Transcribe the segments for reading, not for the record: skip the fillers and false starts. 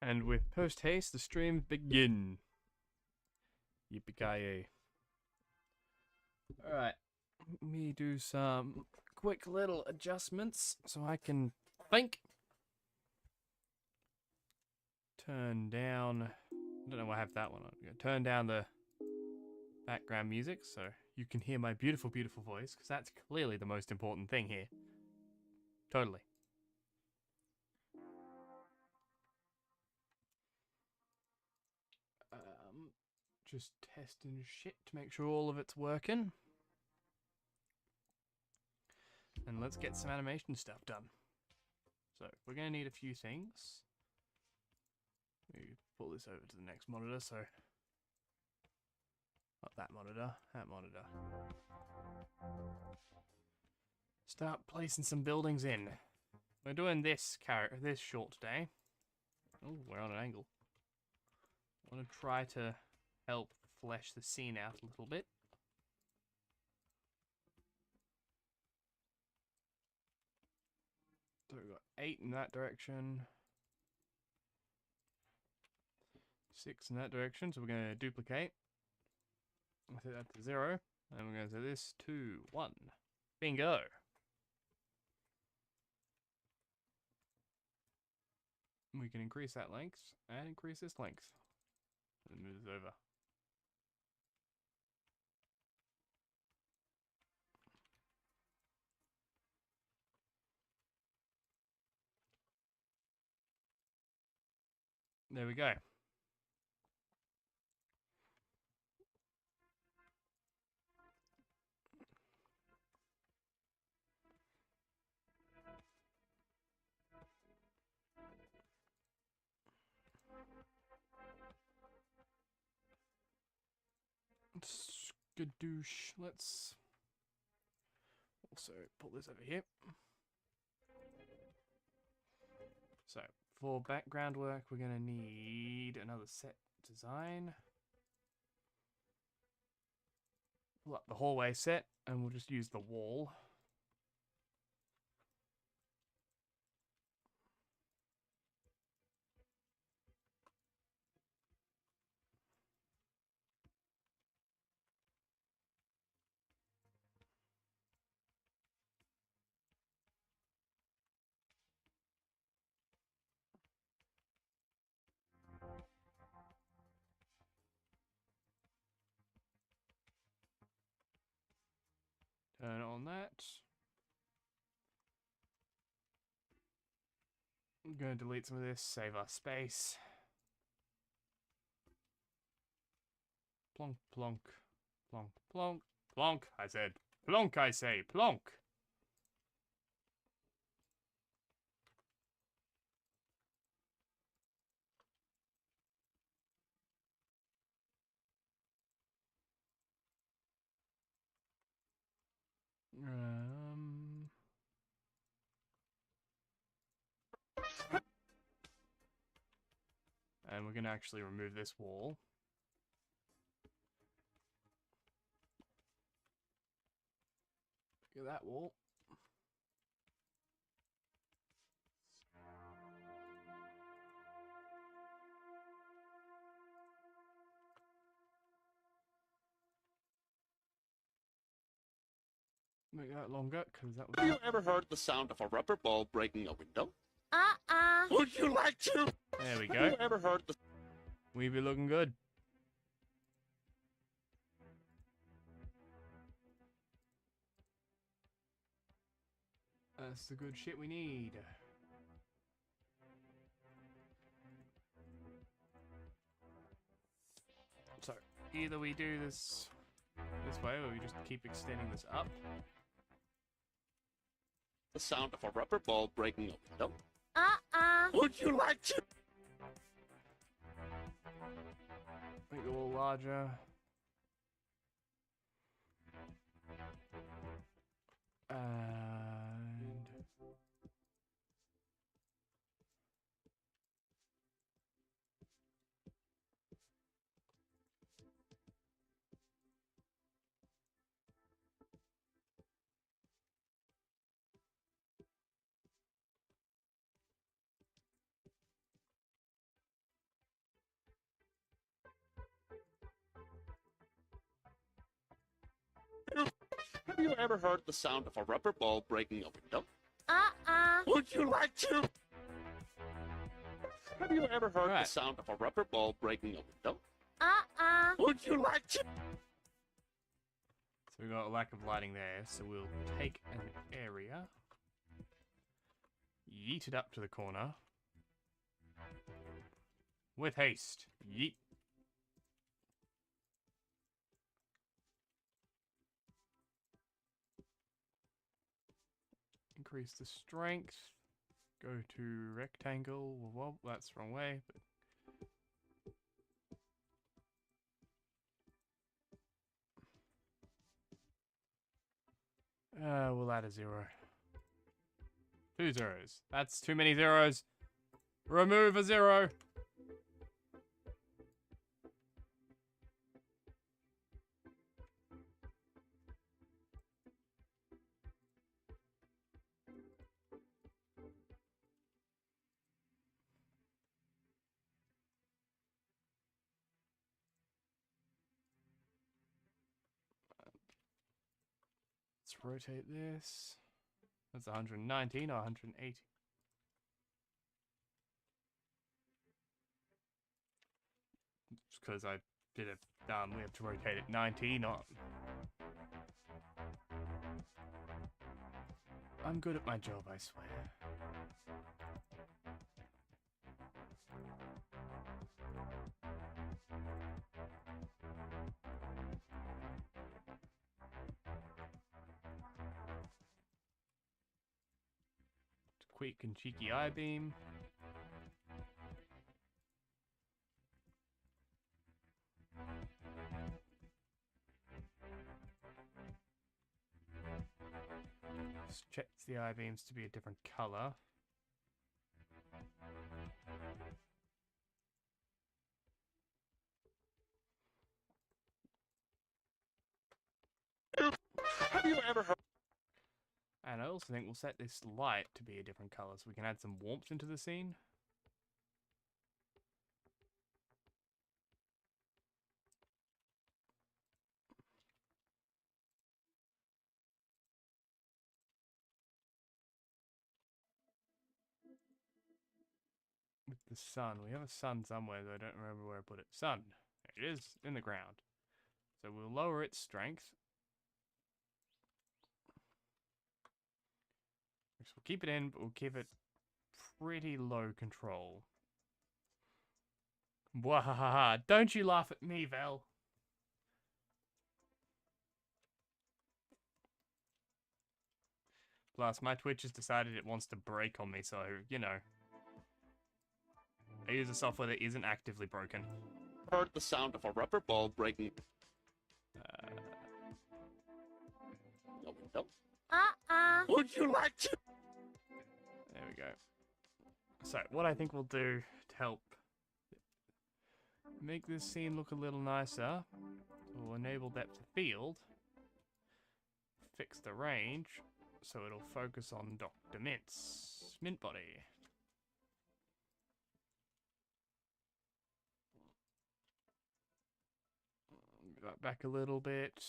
And with post haste, the streams begin. Yippee-ki-yay. Alright, let me do some quick little adjustments so I can think. Turn down, I don't know why I have that one on. I'm gonna turn down the background music so you can hear my beautiful, beautiful voice, because that's clearly the most important thing here. Totally. Just testing shit to make sure all of it's working. And let's get some animation stuff done. So we're going to need a few things. We pull this over to the next monitor, so not that monitor, that monitor. Start placing some buildings in. We're doing this short today. Oh, we're on an angle. I want to try to help flesh the scene out a little bit. So we've got 8 in that direction. 6 in that direction, so we're going to duplicate. I'll set that to 0. And we're going to say this 2, 1. Bingo! We can increase that length and increase this length. And move this over. There we go. Skadoosh. Let's also pull this over here. So, for background work, we're going to need another set design. Pull up the hallway set, and we'll just use the wall. Turn on that. I'm going to delete some of this, save our space. Plonk, plonk, plonk, plonk, plonk, I said. Plonk, I say, plonk. And we're going to actually remove this wall. Look at that wall. Make that longer, because that Have was... you ever heard the sound of a rubber ball breaking a window? Would you like to? There we Have go. you ever heard the... We be looking good. That's the good shit we need. So, either we do this way, or we just keep extending this up. the sound of a rubber ball breaking a window? Would you like to? Make it a little larger. And... Have you ever heard the sound of a rubber ball breaking a window? Would you like to? Have you ever heard Right. the sound of a rubber ball breaking a window? Would you like to? So we got a lack of lighting there, so we'll take an area, yeet it up to the corner, with haste, yeet. Increase the strength, go to rectangle, well, that's the wrong way, but we'll add a 0. 2 zeros. That's too many zeros. Remove a 0. Let's rotate this. That's 119 or 180. Just because I did it, we have to rotate it 90, not... I'm good at my job, I swear. Quick and cheeky eye beam. Check the eye beams to be a different color. Have you ever heard? And I also think we'll set this light to be a different color so we can add some warmth into the scene. With the sun. We have a sun somewhere, though I don't remember where I put it. Sun. There it is, in the ground. So we'll lower its strength. So we'll keep it in, but we'll keep it pretty low control. Wahaha, don't you laugh at me, Vel. Plus, my Twitch has decided it wants to break on me, so, you know. I use a software that isn't actively broken. Heard the sound of a rubber ball breaking a window? Would you like to? There we go. So, what I think we'll do to help make this scene look a little nicer, we'll enable depth of field, fix the range, so it'll focus on Dr. Mint's Mint Body. Move that back a little bit.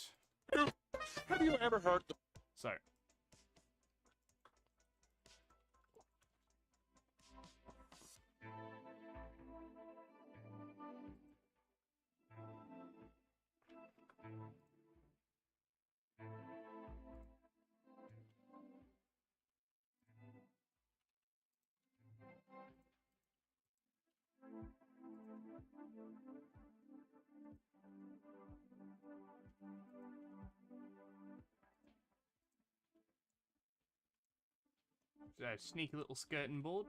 Have you ever heard the... So. Sneaky little skirting board.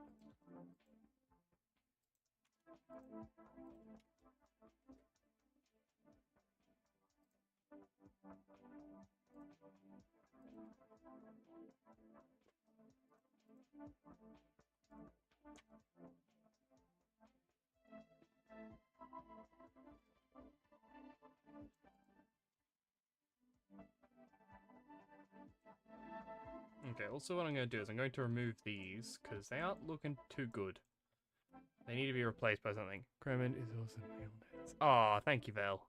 Okay, also what I'm going to do is I'm going to remove these, because they aren't looking too good. They need to be replaced by something. Kremen is also mayonnaise. Aw, thank you, Vel.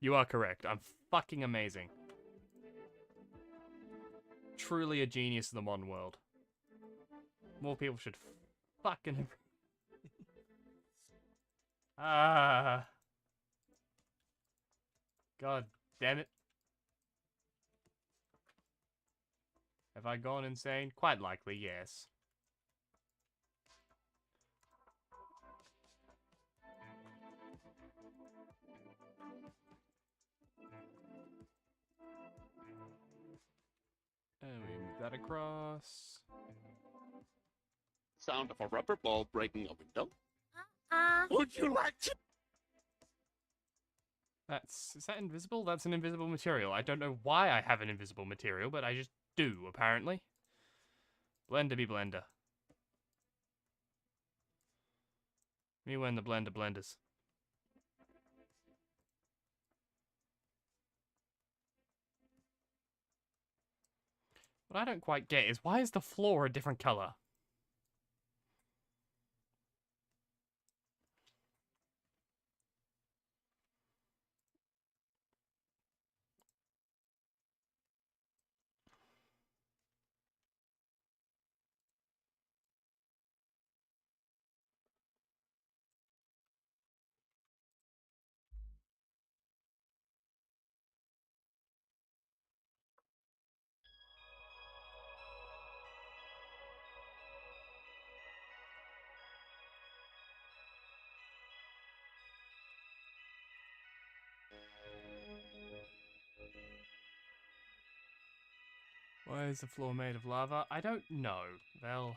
You are correct. I'm fucking amazing. Truly a genius of the modern world. More people should fucking... Ah. God damn it. Have I gone insane? Quite likely, yes. And we move that across. Sound of a rubber ball breaking a window. Would you like to? Is that invisible? That's an invisible material. I don't know why I have an invisible material, but I just do, apparently. Blender be blender. Me when the blender blenders. What I don't quite get is why is the floor a different color? Why is the floor made of lava? I don't know. Well...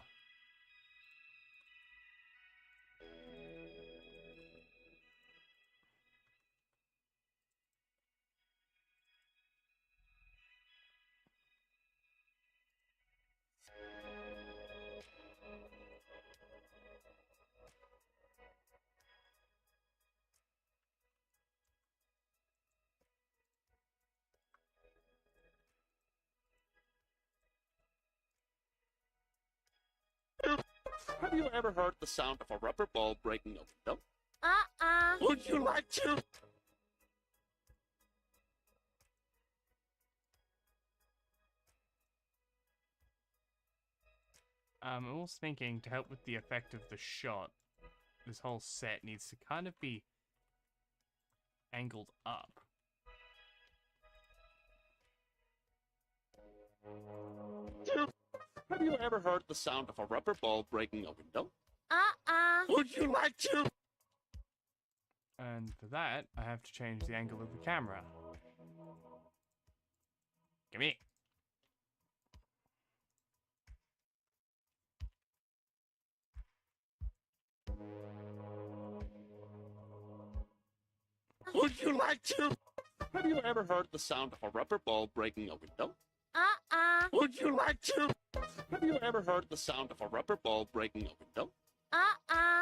Have you ever heard the sound of a rubber ball breaking a window? Would you like to? I'm also thinking, to help with the effect of the shot, this whole set needs to kind of be angled up. Have you ever heard the sound of a rubber ball breaking a window? Would you like to? And for that, I have to change the angle of the camera. Come here. Would you like to? Have you ever heard the sound of a rubber ball breaking a window? Would you like to? Have you ever heard the sound of a rubber ball breaking a window?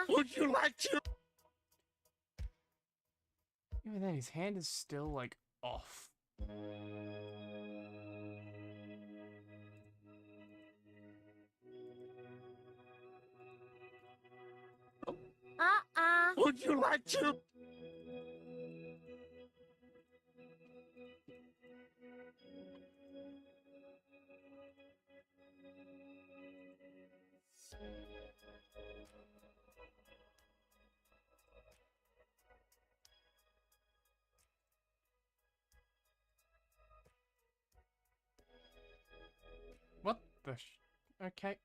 Would you like to? Even then, his hand is still, like, off. Would you like to? the okay.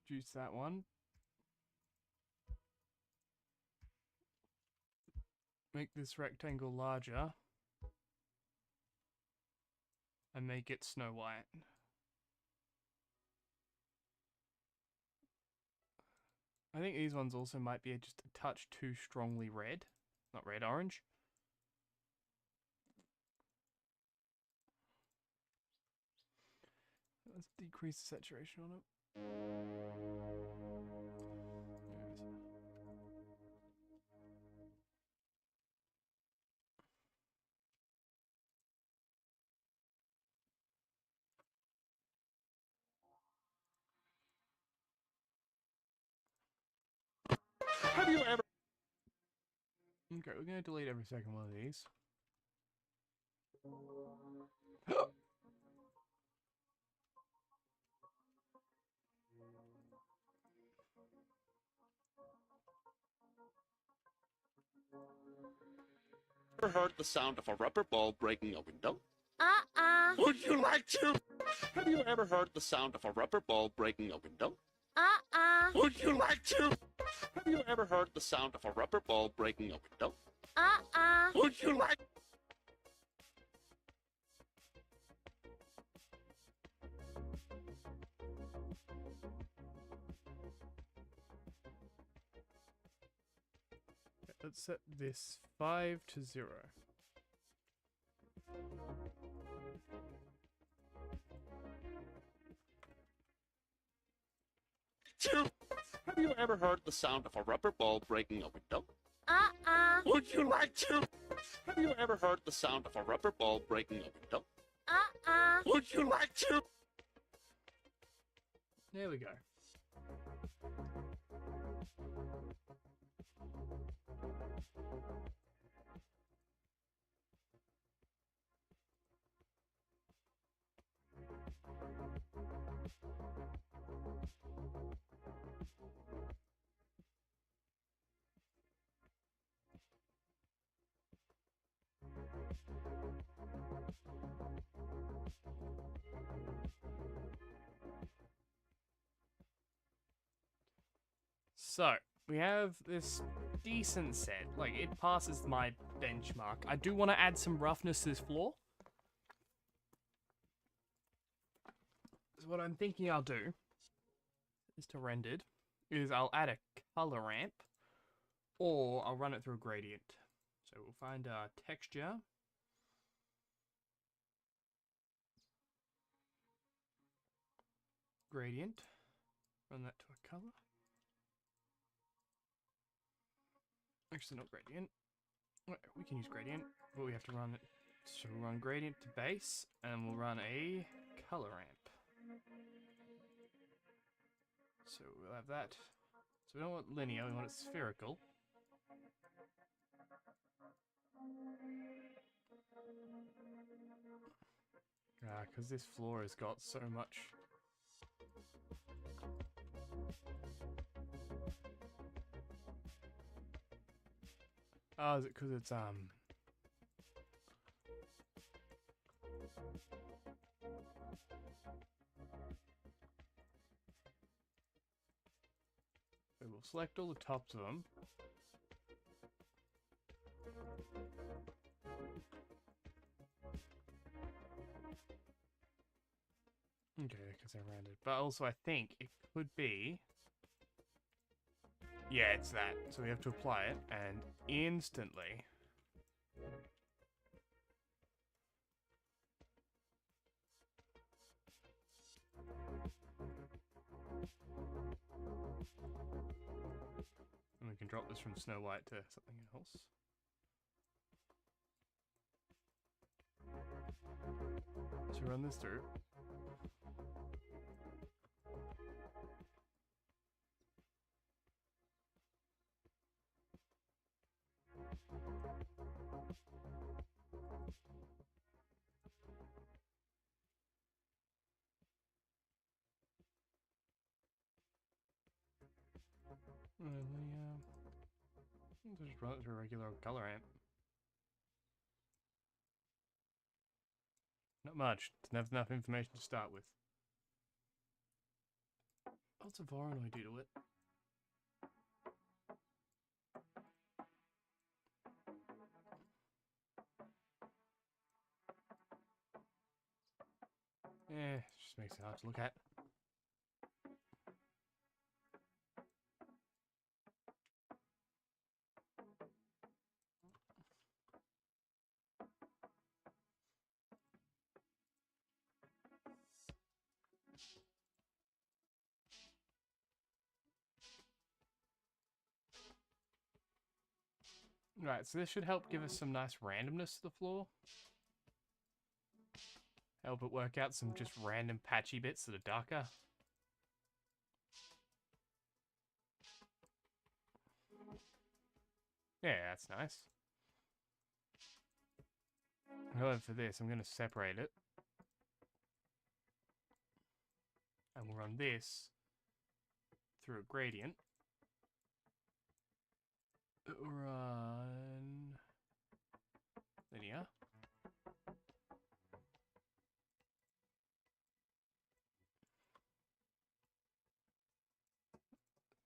Reduce that one. Make this rectangle larger. And make it Snow White. I think these ones also might be just a touch too strongly red. Not red, orange. Let's decrease the saturation on it. Have you ever... Okay, we're going to delete every second one of these. Ever heard the sound of a rubber ball breaking a window? Would you like to? Have you ever heard the sound of a rubber ball breaking a window? Would you like to? Have you ever heard the sound of a rubber ball breaking a window? Would you like... Let's set this 5 to 0. Have you ever heard the sound of a rubber ball breaking a window? Would you like to? Have you ever heard the sound of a rubber ball breaking a window? Would you like to? There we go. So, we have this decent set. Like, it passes my benchmark. I do want to add some roughness to this floor. So what I'm thinking I'll do is to rendered is I'll add a color ramp or I'll run it through a gradient. So we'll find our texture. Gradient. Run that to a color. Actually, not gradient. We can use gradient, but we have to run it. So we'll run gradient to base, and we'll run a color ramp. So we'll have that. So we don't want linear, we want it spherical. Because this floor has got so much. Oh, is it because it's So we'll select all the tops of them. Okay, because they're rounded. But also I think it could be... Yeah, it's that. So we have to apply it, and instantly... And we can drop this from Snow White to something else. So run this through. Just run it through a regular color amp. Not much. Doesn't have enough information to start with. What's a Voronoi do to it? It just makes it hard to look at. Right, so this should help give us some nice randomness to the floor. Help it work out some just random patchy bits that are darker. Yeah, that's nice. However, for this, I'm going to separate it. And we'll run this through a gradient. Run linear.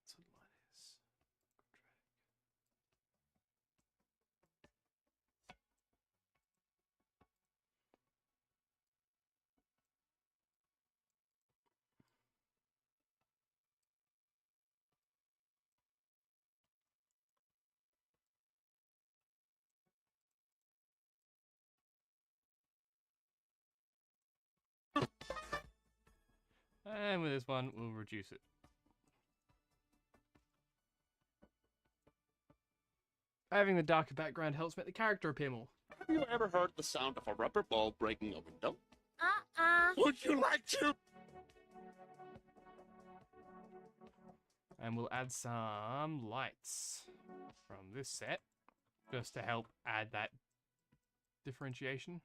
That's what line is. And with this one, we'll reduce it. Having the darker background helps make the character appear more. Have you ever heard the sound of a rubber ball breaking a window? Would you like to? And we'll add some lights from this set, just to help add that differentiation.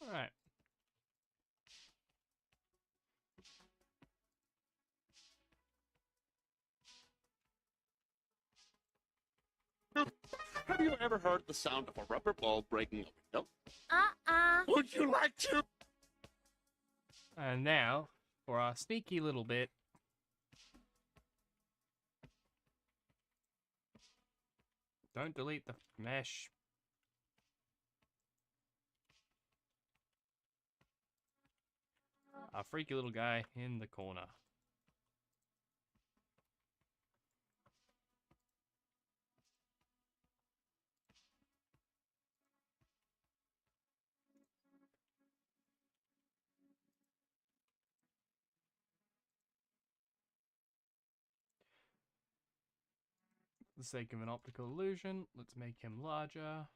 All right. Have you ever heard the sound of a rubber ball breaking a window? Would you like to? And now, for our sneaky little bit. Don't delete the mesh. Our freaky little guy in the corner. the sake of an optical illusion, let's make him larger.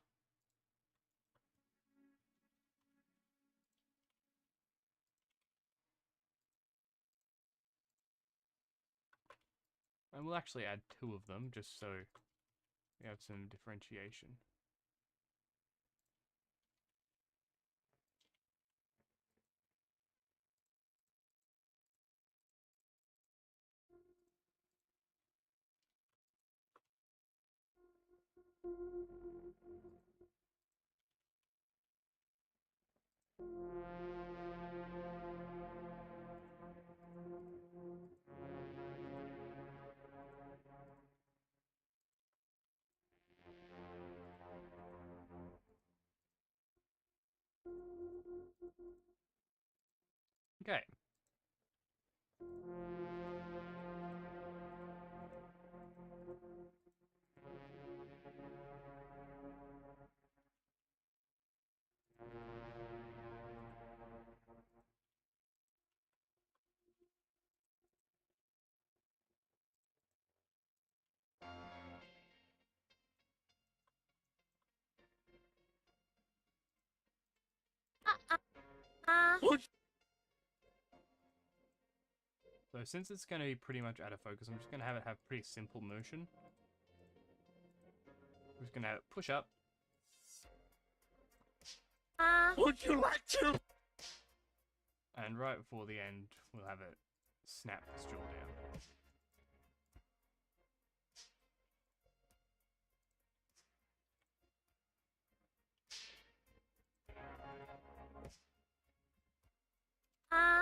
And we'll actually add 2 of them, just so we have some differentiation. Okay. So since it's going to be pretty much out of focus, I'm just going to have it have pretty simple motion. I'm just going to have it push up. Would you like to? And right before the end, we'll have it snap its jaw down.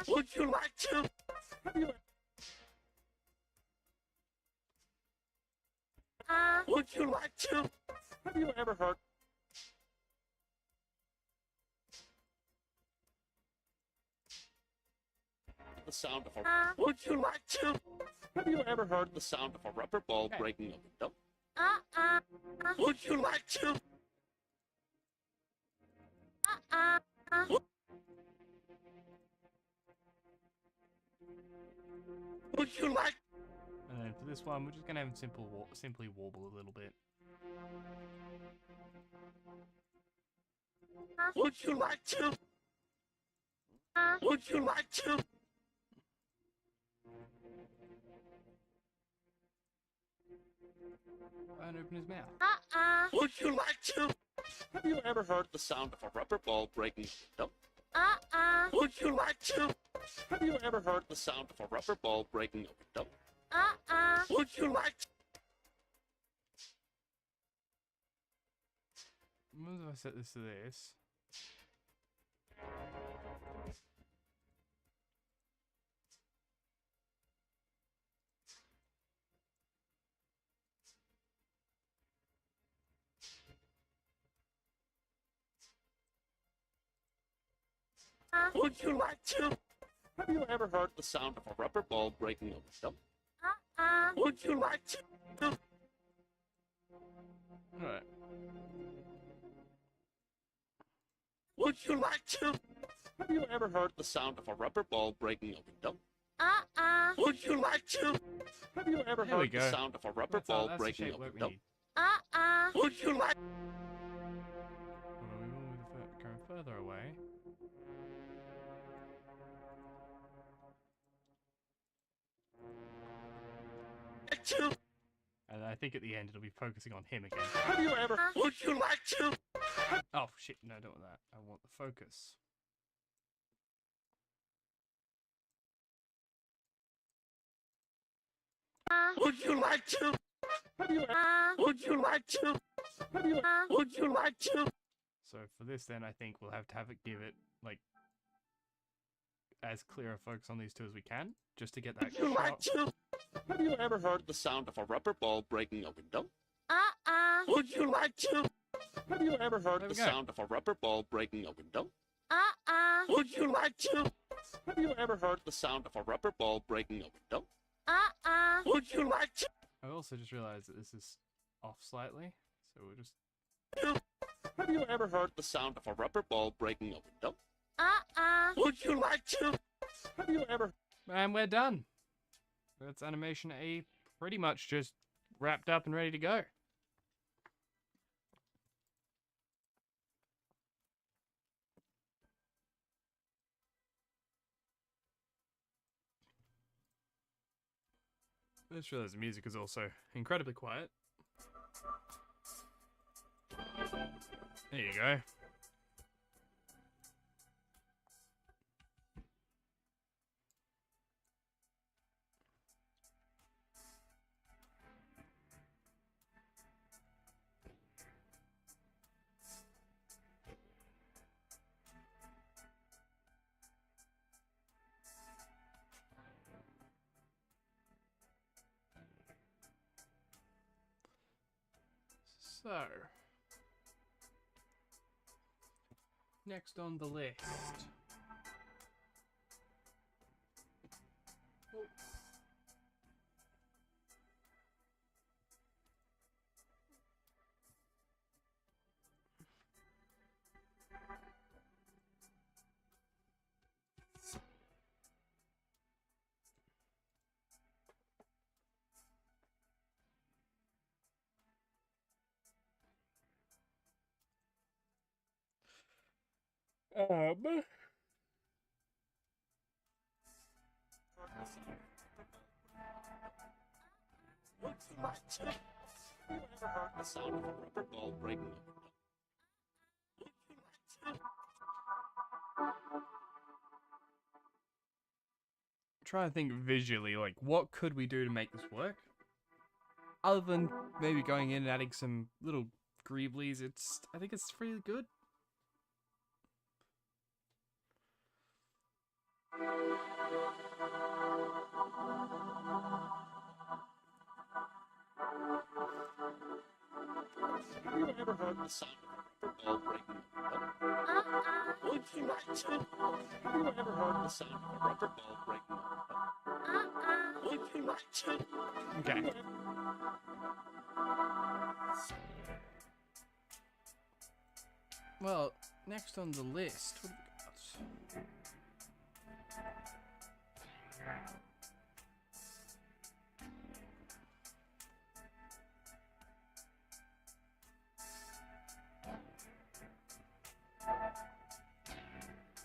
Would you like to? Would you like to? Have you ever heard the sound of a... Would you like to? Have you ever heard the sound of a rubber ball breaking a window? Would you like to? Would you like? And then for this one, we're just going to have it simply warble a little bit. Would you like to? Would you like to? And open his mouth. Would you like to? Have you ever heard the sound of a rubber ball breaking a window? Would you like to? Have you ever heard the sound of a rubber ball breaking a window? Would you like to? What if I set this to this? Would you like to? Have you ever heard the sound of a rubber ball breaking a window? Would you like to? Alright. Would you like to? Have you ever heard the sound of a rubber ball breaking a window? Would you like to? Have you ever There we heard the go. sound of a rubber ball That's the breaking shape a work we window? need. Would you like? Well, we will move going further away. To? And I think at the end it'll be focusing on him again. Have you ever? Would you like to? Oh shit, no, I don't want that. I want the focus. Would you like to? Have you? Would you like to? Have you? Would you like to? So for this then I think we'll have to give it like as clear a focus on these two as we can, just to get that Would you like shot. to? Have you ever heard the sound of a rubber ball breaking a window? Would you like to? Have you ever heard There the we go. sound of a rubber ball breaking a window? Would you like to? Have you ever heard the sound of a rubber ball breaking a window? Would you like to? I also just realized that this is off slightly, so we'll just... Have you ever heard the sound of a rubber ball breaking a window? Would you like to? Have you ever? And we're done! That's animation A pretty much just wrapped up and ready to go. I just realized the music is also incredibly quiet. There you go. So, next on the list. Um. Have you ever heard the sound of a rubber ball breaking a window? Trying to think visually, like, what could we do to make this work? Other than maybe going in and adding some little greeblies, I think it's really good. Have you ever heard the sound of a rubber ball breaking a window? Would you like to? Have you ever heard the sound of a rubber ball breaking a window? Would you like to? Okay. Well, next on the list, what have we got?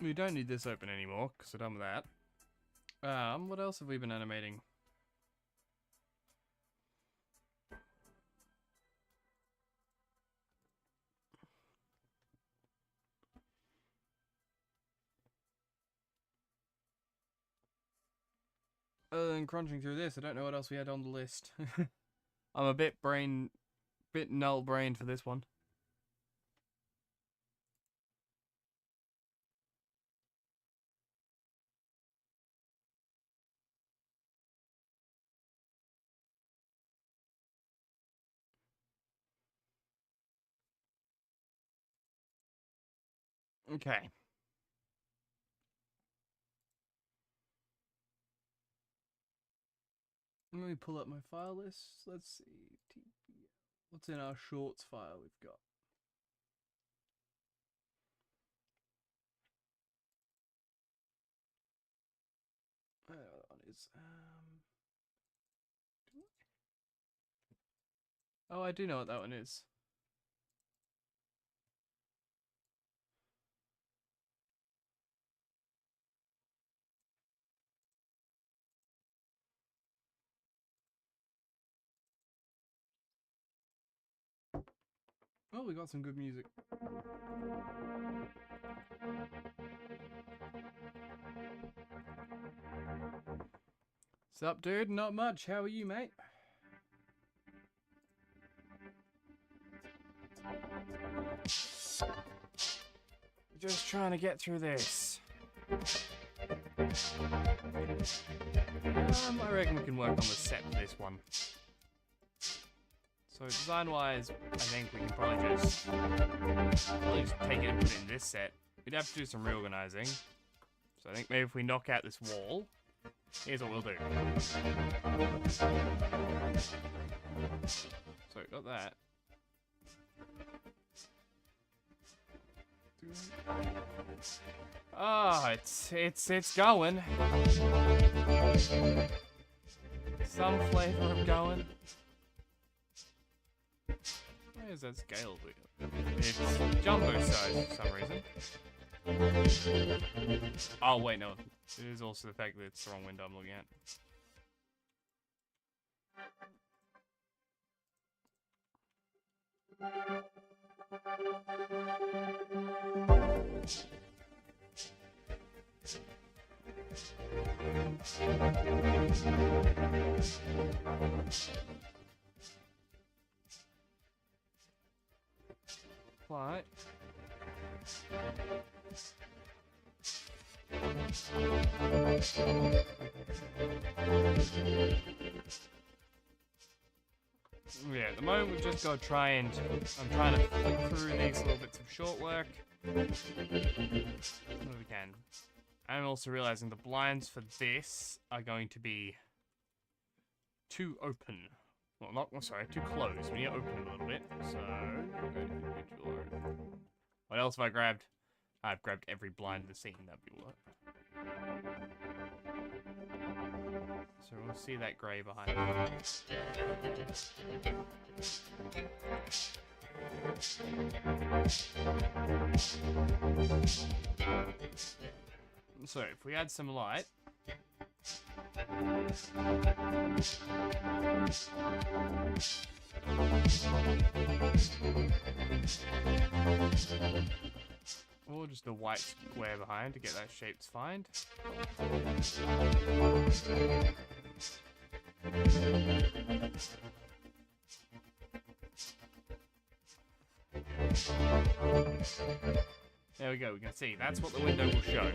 We don't need this open anymore because we're done with that. What else have we been animating? Other than crunching through this, I don't know what else we had on the list. I'm a bit null-brained for this one. Okay. Let me pull up my file list. Let's see. What's in our shorts file we've got? I don't know what that one is. Oh, I do know what that one is. Oh, we got some good music. Sup, dude? Not much. How are you, mate? Just trying to get through this. I reckon we can work on the set for this one. So design-wise, I think we can probably just take it and put it in this set. We'd have to do some reorganizing. So I think maybe if we knock out this wall, here's what we'll do. So got that. Ah, it's going. Some flavor of going. is that scale wheel? It's jumbo size for some reason. Oh wait, no. It is also the fact that it's the wrong window I'm looking at. What? Yeah, at the moment we've just got to try and... I'm trying to flip through these little bits of short work. What we can. I'm also realizing the blinds for this are going to be too open. Well, not, sorry, too closed. We need to open them a little bit. So, what else have I grabbed? I've grabbed every blind in the scene. That'd be what. So we'll see that grey behind me. So if we add some light. Or just a white square behind to get that shape defined. There we go, we can see. That's what the window will show.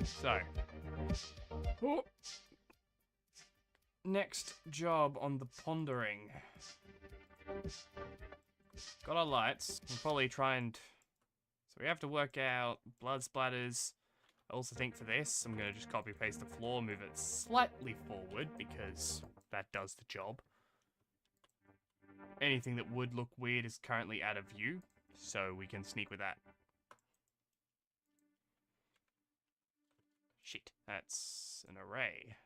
So, oh. Next job on the pondering. Got our lights. We'll probably try and... So we have to work out blood splatters. I also think for this, I'm going to just copy paste the floor, move it slightly forward because that does the job. Anything that would look weird is currently out of view, so we can sneak with that. Shit, that's an array.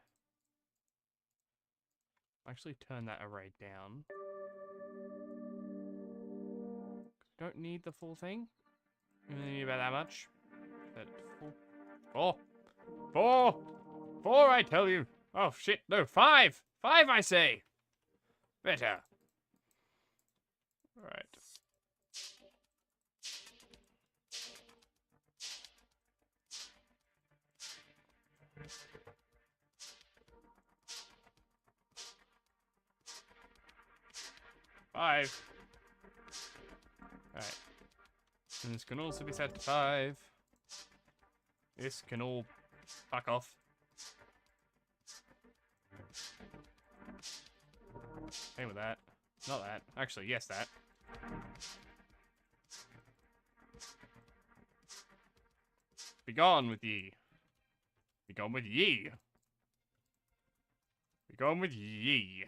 Actually turn that array down. Don't need the full thing. You only need about that much. But full. Four, I tell you. Oh shit, no, 5! 5, I say! Better. Alright. Five. Alright. And this can also be set to 5. This can all fuck off. Same with that. Not that. Actually, yes, that. Be gone with ye. Be gone with ye. Be gone with ye.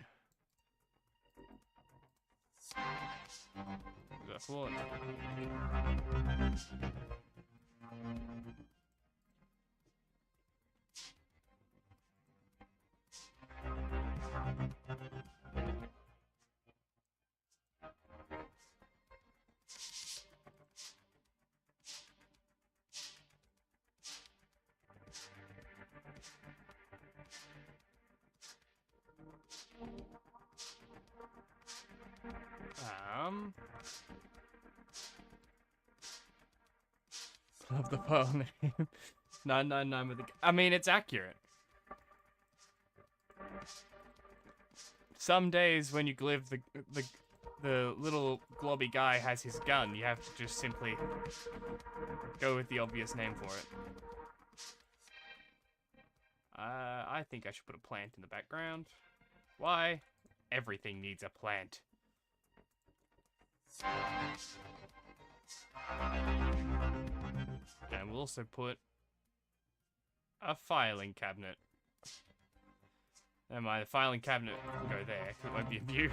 That's what. Love the file name. 999 with the... I mean, it's accurate. Some days when you glive the little globby guy has his gun, you have to just simply go with the obvious name for it. I think I should put a plant in the background. Why? Everything needs a plant. And we'll also put a filing cabinet. Never mind, the filing cabinet can go there, 'cause it won't be a view.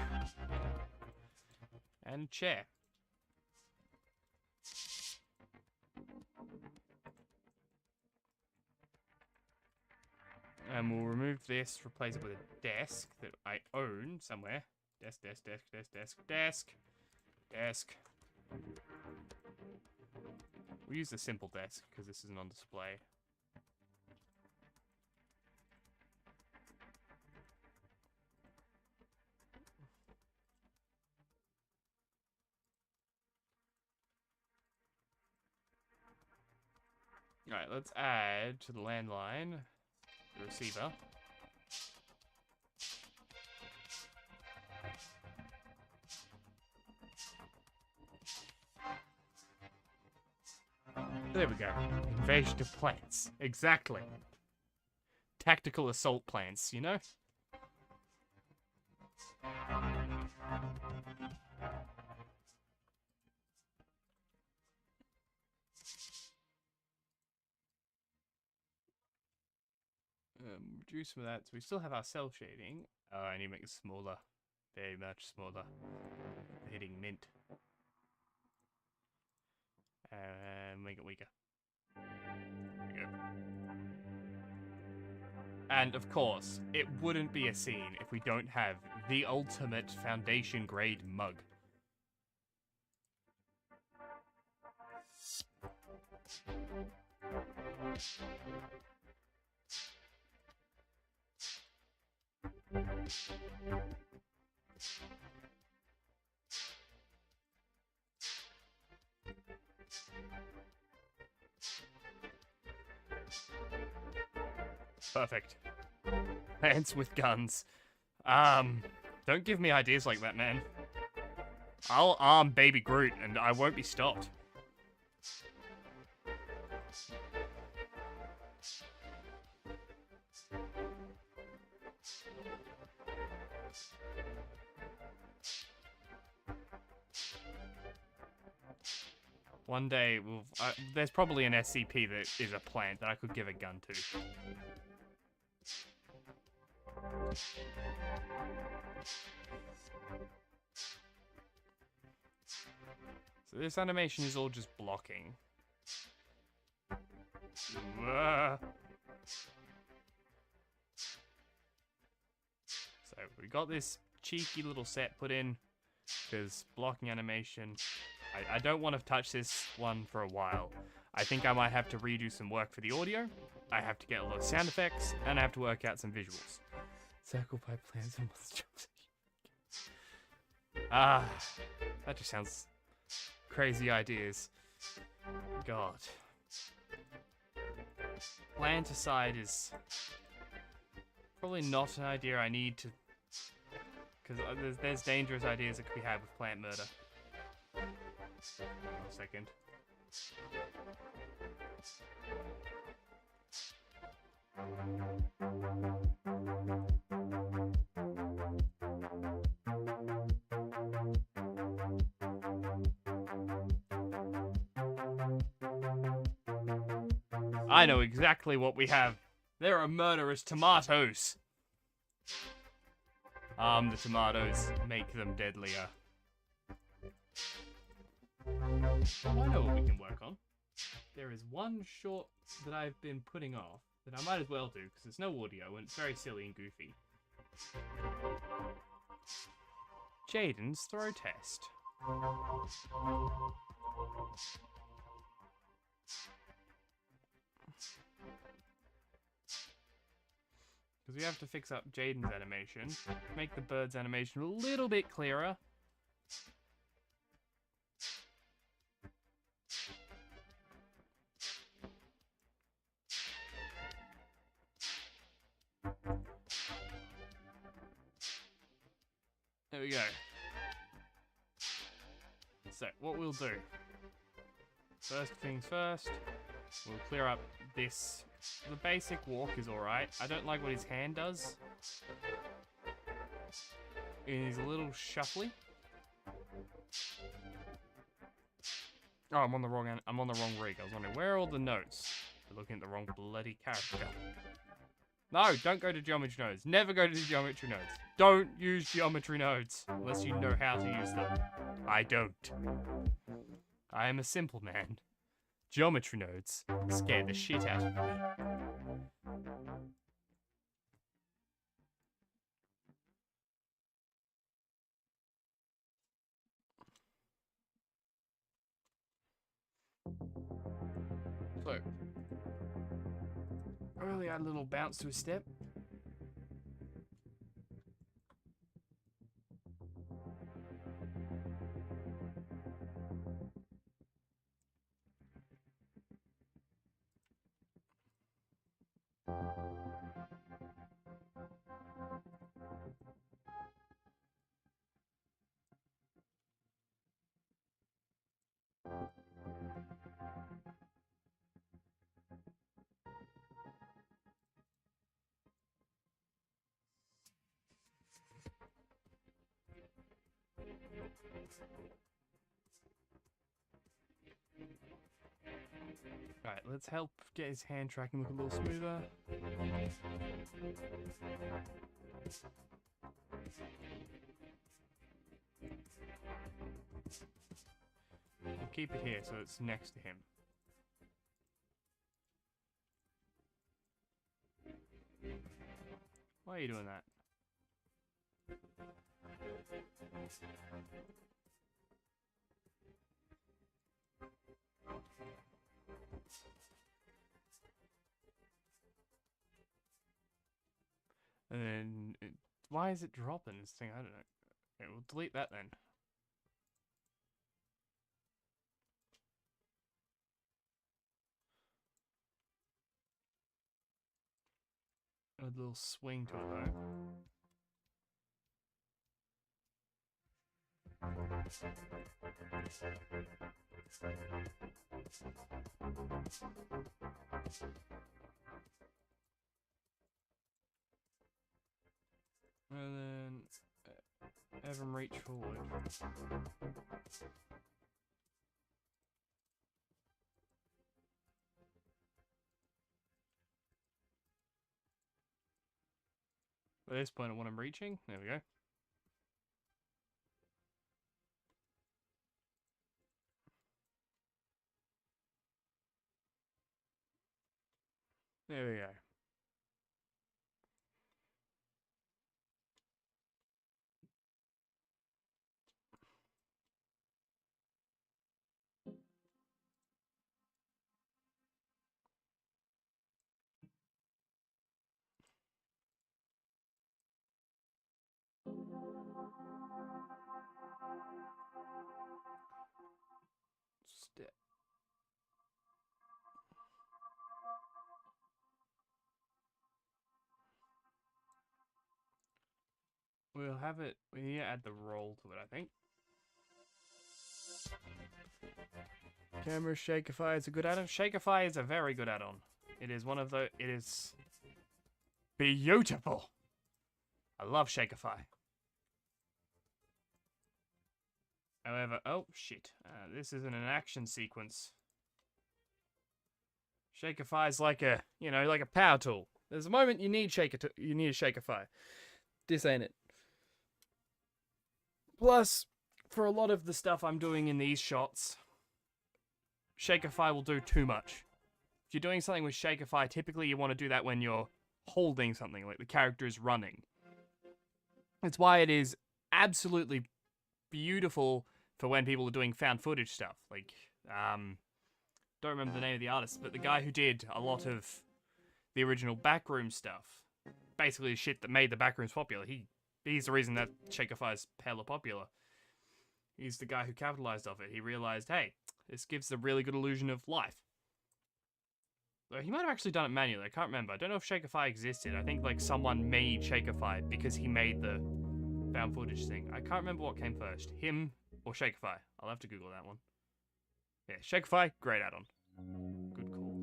And a chair. And we'll remove this, replace it with a desk that I own somewhere. Desk, desk, desk, desk, desk, desk, desk. We'll use the simple desk, because this isn't on display. Alright, let's add to the landline the receiver. There we go. Invasion of plants. Exactly. Tactical assault plants, you know? Reduce some of that. So we still have our cell shading. Oh, I need to make it smaller. Very much smaller. Hitting mint. And make it weaker. There we go. And of course, it wouldn't be a scene if we don't have the ultimate foundation grade mug. Perfect. Plants with guns. Don't give me ideas like that, man. I'll arm Baby Groot and I won't be stopped. One day, there's probably an SCP that is a plant that I could give a gun to. So this animation is all just blocking. So we got this cheeky little set put in, because blocking animation. I don't want to touch this one for a while. I think I might have to redo some work for the audio. I have to get a lot of sound effects, and I have to work out some visuals. Circle by plants and monsters. That just sounds crazy ideas. God. Planticide is probably not an idea I need to, because there's dangerous ideas that could be had with plant murder. Hold on a second. I know exactly what we have. There are murderous tomatoes. The tomatoes make them deadlier. I know what we can work on. There is one short that I've been putting off that I might as well do because there's no audio and it's very silly and goofy. Jaden's throw test. Because we have to fix up Jaden's animation, make the bird's animation a little bit clearer. There we go. So, what we'll do, first things first, we'll clear up this. The basic walk is alright. I don't like what his hand does. He's a little shuffly. Oh, I'm on the wrong rig. I was wondering, where are all the notes? We're looking at the wrong bloody character. No, don't go to geometry nodes. Never go to geometry nodes. Don't use geometry nodes unless you know how to use them. I don't. I am a simple man. Geometry nodes scare the shit out of me. So, early add a little bounce to a step. Alright, let's help get his hand tracking look a little smoother. We'll keep it here so it's next to him. Why are you doing that? And then, why is it dropping this thing? I don't know. Okay, we'll delete that then. A little swing to it though. And then have him reach forward. At this point I want him reaching. There we go. There we go. Step. We'll have it. We need to add the roll to it, I think. Camera Shakeify is a good add-on. Shakeify is a very good add-on. It is one of the. It is beautiful. I love Shakeify. However, oh shit, this isn't an action sequence. Shakeify is like a, you know, like a power tool. There's a moment you need you need a Shakeify. This ain't it. Plus, for a lot of the stuff I'm doing in these shots, Shakeify will do too much. If you're doing something with Shakeify, typically you want to do that when you're holding something, like the character is running. It's why it is absolutely beautiful for when people are doing found footage stuff. Like, don't remember the name of the artist, but the guy who did a lot of the original Backroom stuff, basically the shit that made the Backrooms popular. He's the reason that Shakeify is hella popular. He's the guy who capitalized off it. He realized, hey, this gives a really good illusion of life. Though he might have actually done it manually. I can't remember. I don't know if Shakeify existed. I think like someone made Shakeify because he made the found footage thing. I can't remember what came first, him or Shakeify. I'll have to Google that one. Yeah, Shakeify, great add-on. Good call.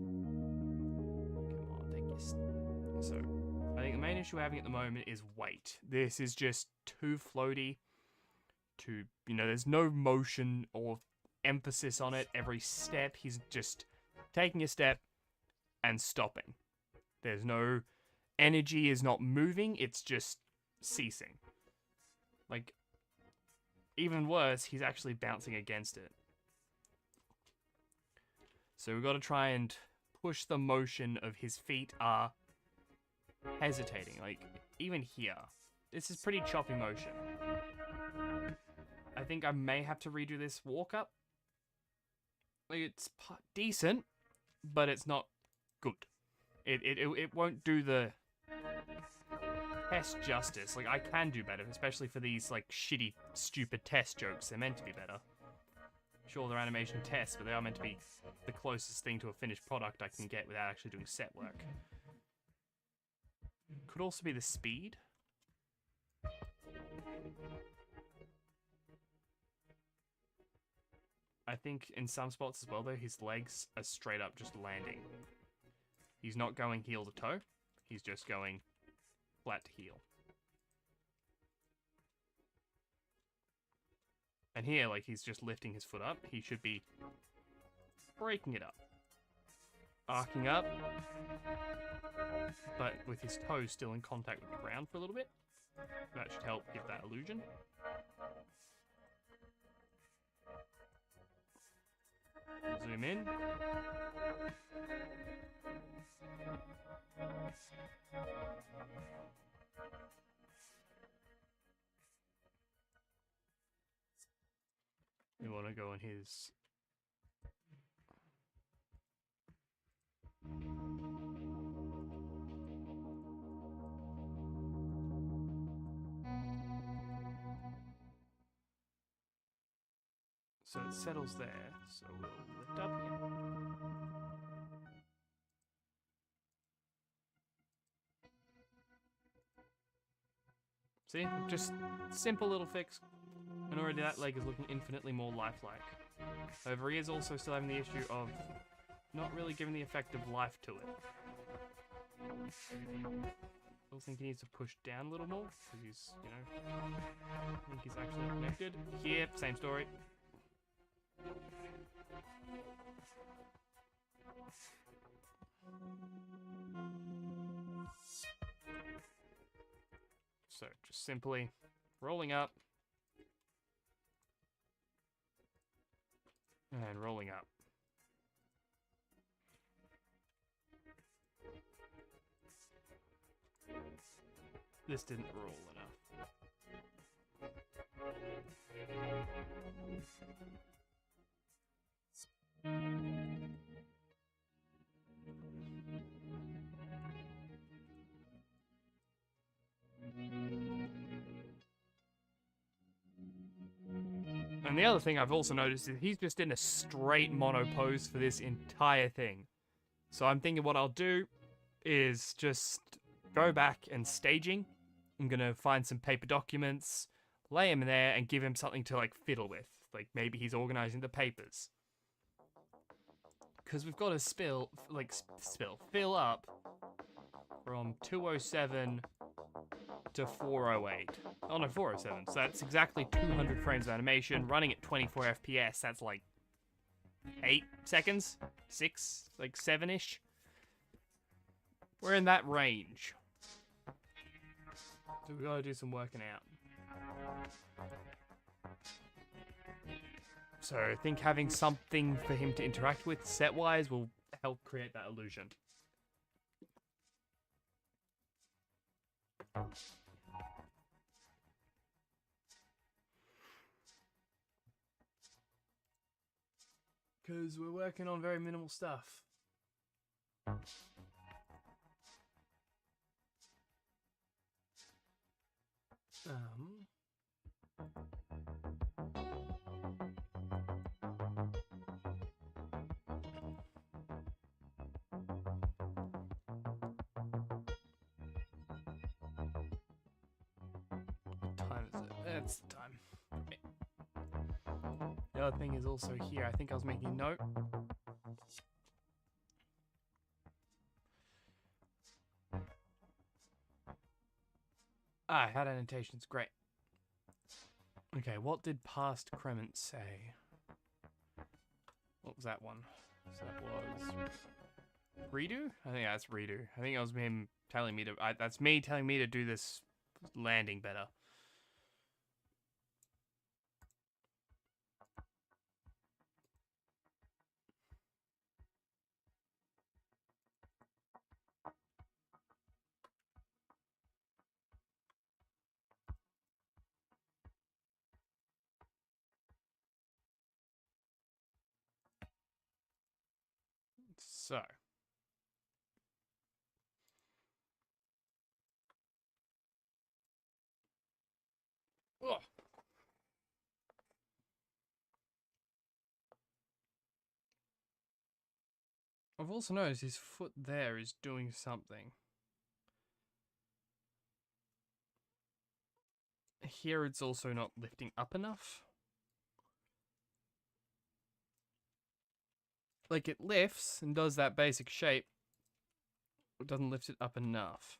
Come on, take your... So, I think the main issue we're having at the moment is weight. This is just too floaty. You know, there's no motion or emphasis on it. Every step, he's just taking a step and stopping. There's no energy is not moving, it's just ceasing. Like, even worse, he's actually bouncing against it. So we've got to try and push the motion of his feet are hesitating. Like, even here. This is pretty choppy motion. I think I may have to redo this walk up. Like, it's decent, but it's not good. It won't do the test justice. Like, I can do better, especially for these, like, shitty, stupid test jokes. They're meant to be better. Sure, they're animation tests, but they are meant to be the closest thing to a finished product I can get without actually doing set work. Could also be the speed. I think in some spots as well, though, his legs are straight up just landing. He's not going heel to toe. He's just going flat to heel. And here, like, he's just lifting his foot up. He should be breaking it up. Arcing up. But with his toes still in contact with the ground for a little bit. That should help give that illusion. Zoom in. We want to go on his... So it settles there, so we'll lift up here. See? Just simple little fix. And already that leg is looking infinitely more lifelike. However, he is also still having the issue of not really giving the effect of life to it. I think he needs to push down a little more, because he's, you know, I think he's actually connected. Here, same story. So, just simply rolling up and rolling up. This didn't roll enough. And the other thing I've also noticed is he's just in a straight mono pose for this entire thing. So I'm thinking what I'll do is just go back and staging. I'm going to find some paper documents, lay him there, and give him something to, like, fiddle with. Like, maybe he's organizing the papers. Because we've got to fill up from 207 to 408. Oh no, 407. So that's exactly 200 frames of animation, running at 24 FPS. That's like 8 seconds? 6? Like 7-ish? We're in that range. So we gotta do some working out. So I think having something for him to interact with set-wise will help create that illusion. Because we're working on very minimal stuff. What time is it? That's the time. Okay. The other thing is also here. I think I was making a note. Ah, I had annotations. Great. Okay, what did past Cremant say? What was that one? So that was Redo? I think that's redo. I think it was him telling me to. That's me telling me to do this landing better. So. Ugh. I've also noticed his foot there is doing something. Here it's also not lifting up enough. Like it lifts and does that basic shape. It doesn't lift it up enough.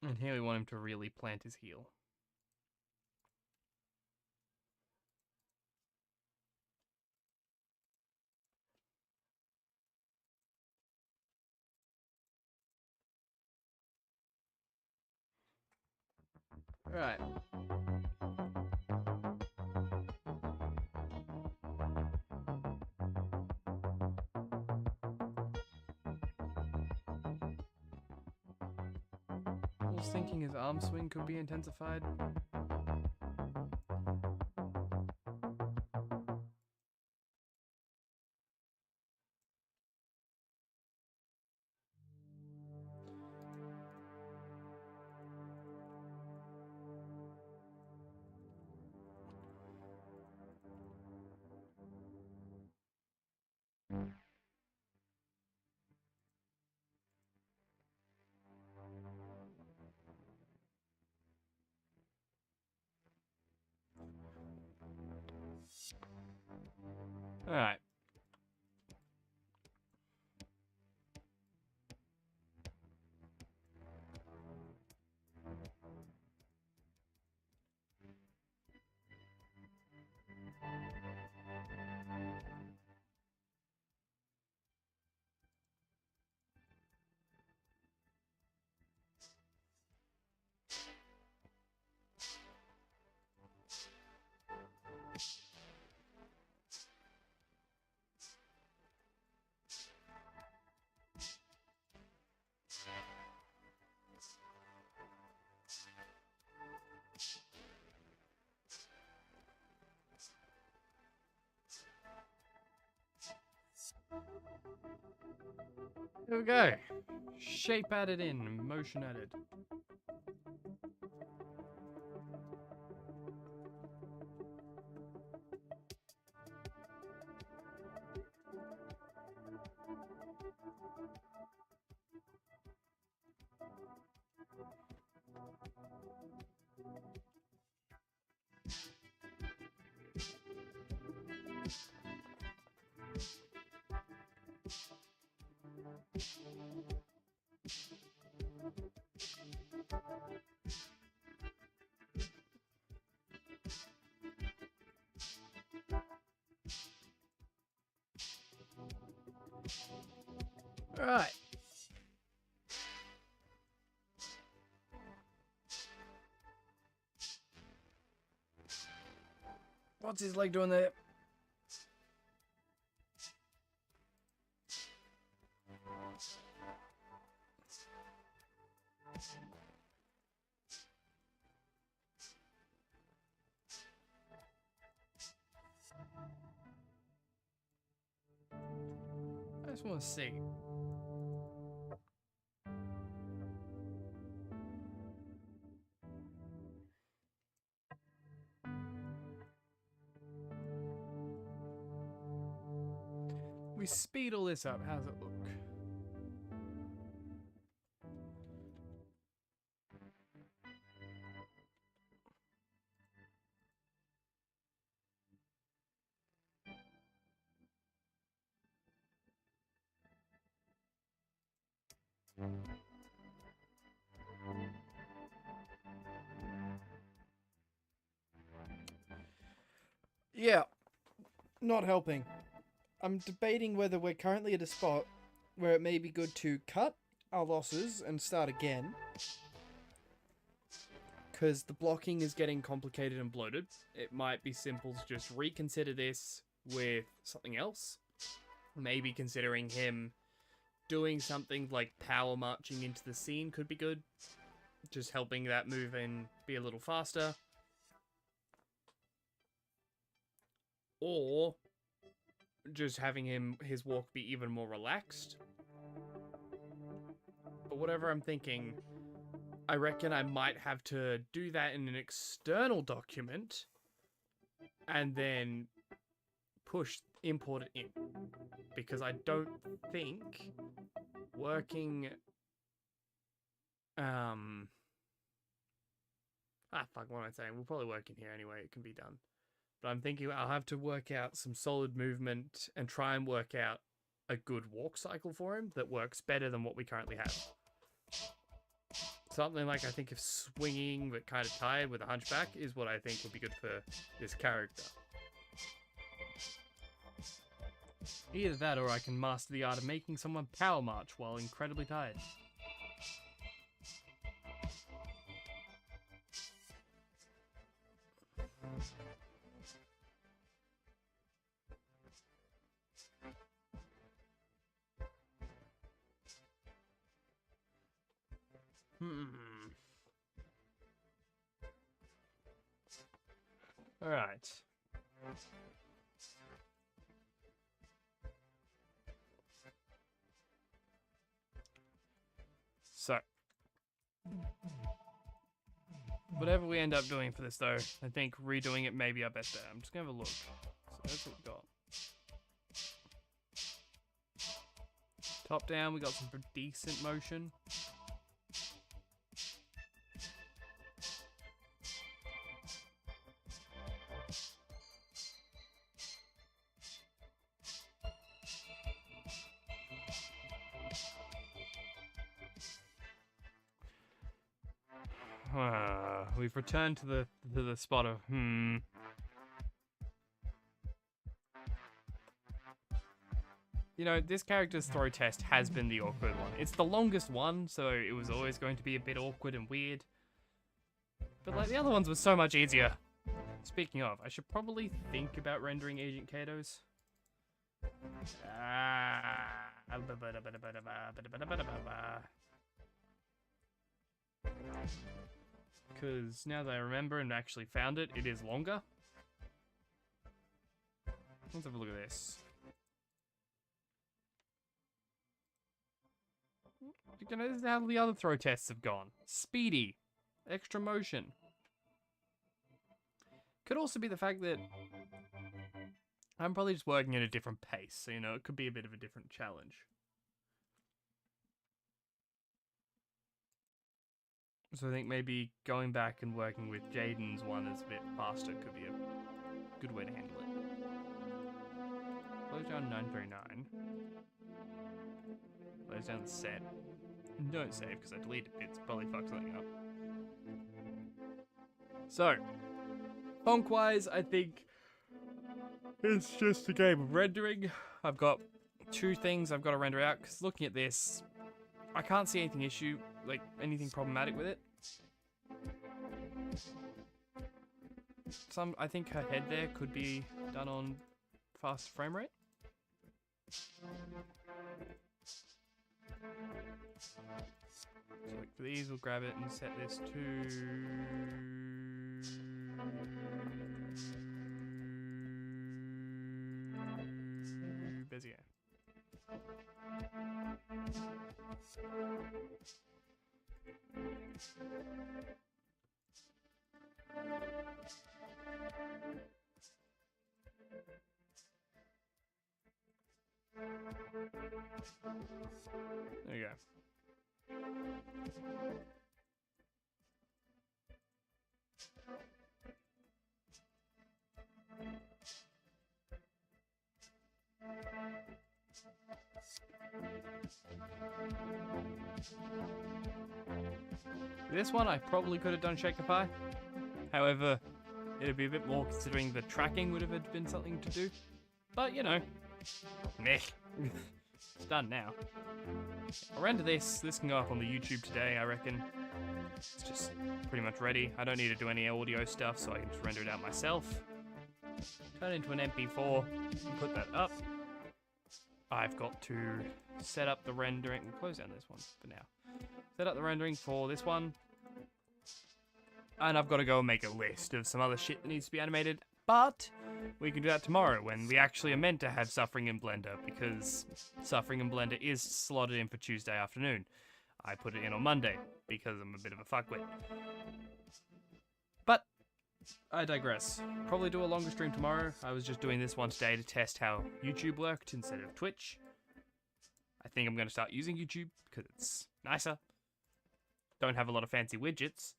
And here we want him to really plant his heel. Right. I was thinking his arm swing could be intensified. Alright. There we go. Shape added in, motion added. Alright. What's his leg doing there? I just want to see. We speed all this up. How does it look? Yeah, not helping. I'm debating whether we're currently at a spot where it may be good to cut our losses and start again. Because the blocking is getting complicated and bloated. It might be simple to just reconsider this with something else. Maybe considering him doing something like power marching into the scene could be good. Just helping that move and be a little faster. Or just having his walk be even more relaxed. But whatever I'm thinking, I reckon I might have to do that in an external document and then import it in. Because I don't think working fuck, what am I saying? We'll probably work in here anyway, it can be done. But I'm thinking I'll have to work out some solid movement and try and work out a good walk cycle for him that works better than what we currently have. Something like, I think, if swinging but kind of tired with a hunchback is what I think would be good for this character. Either that or I can master the art of making someone power march while incredibly tired. Alright. So, whatever we end up doing for this though, I think redoing it may be our best bet. I'm just gonna have a look. So that's what we got. Top down, we got some decent motion. We've returned to the spot of You know, this character's throw test has been the awkward one. It's the longest one, so it was always going to be a bit awkward and weird. But like the other ones were so much easier. Speaking of, I should probably think about rendering Agent Kato's. Because now that I remember and actually found it, it is longer. Let's have a look at this. You know, this is how the other throw tests have gone. Speedy. Extra motion. Could also be the fact that I'm probably just working at a different pace, so you know, it could be a bit of a different challenge. So I think maybe going back and working with Jaden's one is a bit faster could be a good way to handle it. Close down 939. Close down the set. Don't save because I deleted bits. Probably fucked something up. So, bonk-wise, I think it's just a game of rendering. I've got two things I've got to render out because looking at this, I can't see anything problematic with it. I think her head there could be done on fast frame rate. So like for these, we'll grab it and set this to Bezier. There you go. This one I probably could have done Shaker Pie. However, it'd be a bit more considering the tracking would have been something to do. But, you know, meh. It's done now. I'll render this. This can go up on the YouTube today, I reckon. It's just pretty much ready. I don't need to do any audio stuff, so I can just render it out myself. Turn it into an MP4 and put that up. I've got to set up the rendering. We'll close down this one for now. Set up the rendering for this one. And I've got to go and make a list of some other shit that needs to be animated. But we can do that tomorrow when we actually are meant to have Suffering in Blender, because Suffering in Blender is slotted in for Tuesday afternoon. I put it in on Monday because I'm a bit of a fuckwit. But I digress. Probably do a longer stream tomorrow. I was just doing this one today to test how YouTube worked instead of Twitch. I think I'm going to start using YouTube because it's nicer. Don't have a lot of fancy widgets,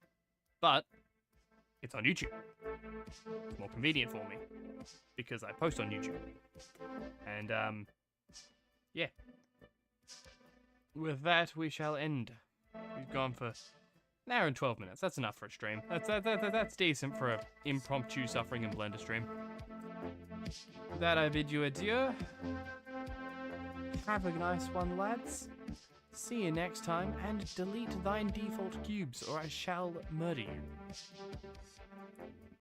but it's on YouTube. It's more convenient for me because I post on YouTube. And, yeah. With that, we shall end. We've gone for an hour and 12 minutes. That's enough for a stream. That's decent for an impromptu Suffering in Blender stream. With that, I bid you adieu. Have a nice one, lads. See you next time, and delete thine default cubes, or I shall murder you.